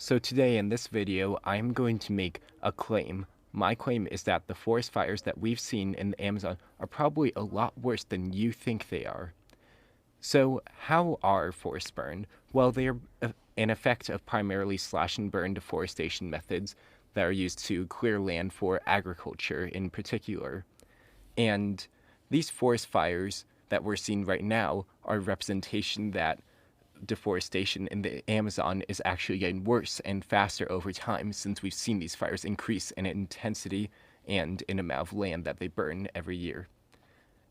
So today in this video, I'm going to make a claim. My claim is that the forest fires that we've seen in the Amazon are probably a lot worse than you think they are. So how are forests burned? Well, they are an effect of primarily slash and burn deforestation methods that are used to clear land for agriculture in particular. And these forest fires that we're seeing right now are a representation that deforestation in the Amazon is actually getting worse and faster over time since we've seen these fires increase in intensity and in amount of land that they burn every year.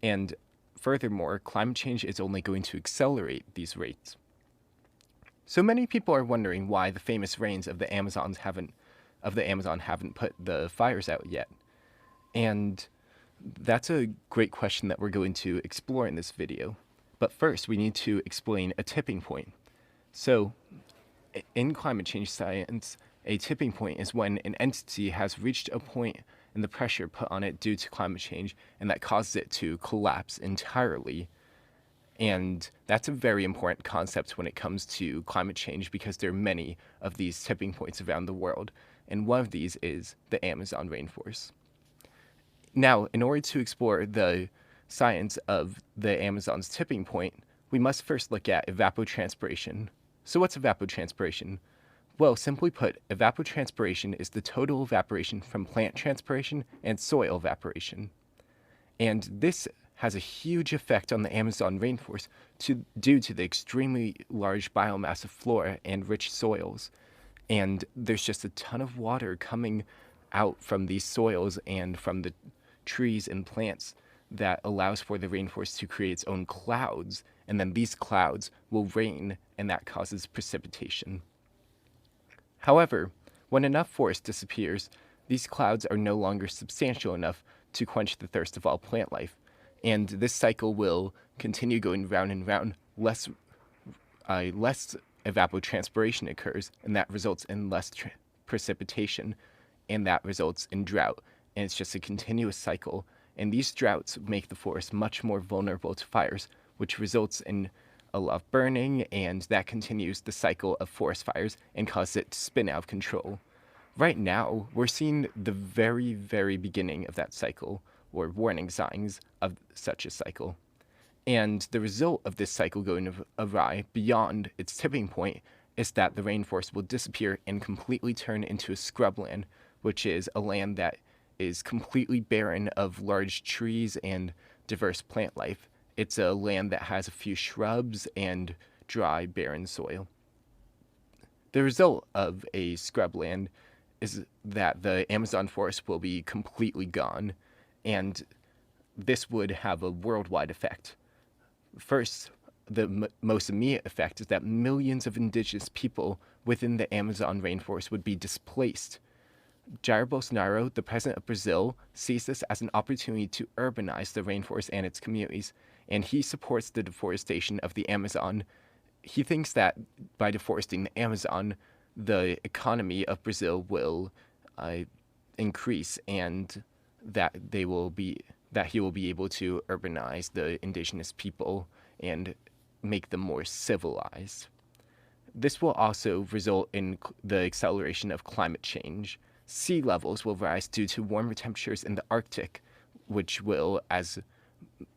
And furthermore, climate change is only going to accelerate these rates. So many people are wondering why the famous rains of the Amazon haven't put the fires out yet. And that's a great question that we're going to explore in this video. But first, we need to explain a tipping point. So, in climate change science, a tipping point is when an entity has reached a point in the pressure put on it due to climate change, and that causes it to collapse entirely. And that's a very important concept when it comes to climate change because there are many of these tipping points around the world, and one of these is the Amazon rainforest. Now, in order to explore the science of the Amazon's tipping point, we must first look at evapotranspiration. So what's evapotranspiration? Well, simply put, evapotranspiration is the total evaporation from plant transpiration and soil evaporation. And this has a huge effect on the Amazon rainforest due to the extremely large biomass of flora and rich soils. And there's just a ton of water coming out from these soils and from the trees and plants that allows for the rainforest to create its own clouds, and then these clouds will rain, and that causes precipitation. However, when enough forest disappears, these clouds are no longer substantial enough to quench the thirst of all plant life, and this cycle will continue going round and round. Less evapotranspiration occurs, and that results in less precipitation, and that results in drought, and it's just a continuous cycle. And these droughts make the forest much more vulnerable to fires, which results in a lot of burning, and that continues the cycle of forest fires and causes it to spin out of control. Right now, we're seeing the very, very beginning of that cycle, or warning signs of such a cycle. And the result of this cycle going awry beyond its tipping point is that the rainforest will disappear and completely turn into a scrubland, which is a land that is completely barren of large trees and diverse plant life. It's a land that has a few shrubs and dry, barren soil. The result of a scrubland is that the Amazon forest will be completely gone, and this would have a worldwide effect. First, the most immediate effect is that millions of indigenous people within the Amazon rainforest would be displaced. Jair Bolsonaro, the president of Brazil, sees this as an opportunity to urbanize the rainforest and its communities, and he supports the deforestation of the Amazon. He thinks that by deforesting the Amazon, the economy of Brazil will increase, and that he will be able to urbanize the indigenous people and make them more civilized. This will also result in the acceleration of climate change. Sea levels will rise due to warmer temperatures in the Arctic, which will, as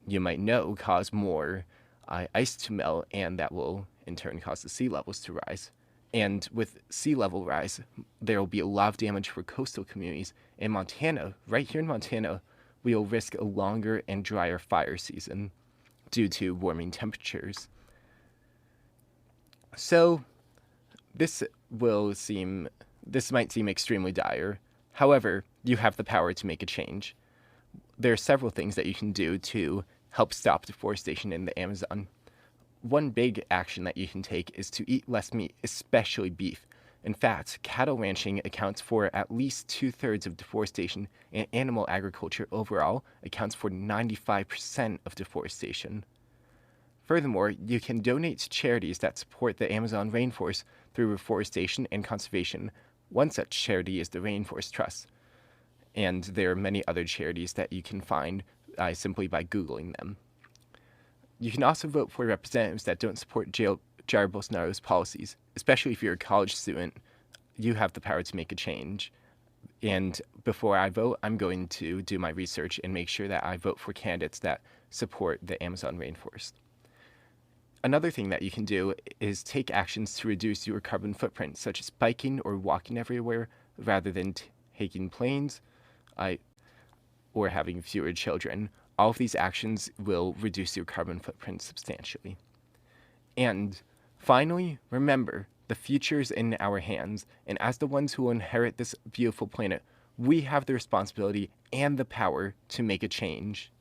you might know, cause more ice to melt, and that will in turn cause the sea levels to rise. And with sea level rise, there will be a lot of damage for coastal communities. In Montana, right here in Montana, we will risk a longer and drier fire season due to warming temperatures. So this might seem extremely dire. However, you have the power to make a change. There are several things that you can do to help stop deforestation in the Amazon. One big action that you can take is to eat less meat, especially beef. In fact, cattle ranching accounts for at least 2/3 of deforestation, and animal agriculture overall accounts for 95% of deforestation. Furthermore, you can donate to charities that support the Amazon rainforest through reforestation and conservation. One such charity is the Rainforest Trust, and there are many other charities that you can find simply by Googling them. You can also vote for representatives that don't support Jair Bolsonaro's policies, especially if you're a college student. you have the power to make a change. And before I vote, I'm going to do my research and make sure that I vote for candidates that support the Amazon rainforest. Another thing that you can do is take actions to reduce your carbon footprint, such as biking or walking everywhere rather than taking planes or having fewer children. All of these actions will reduce your carbon footprint substantially. And finally, remember, the future is in our hands, and as the ones who will inherit this beautiful planet, we have the responsibility and the power to make a change.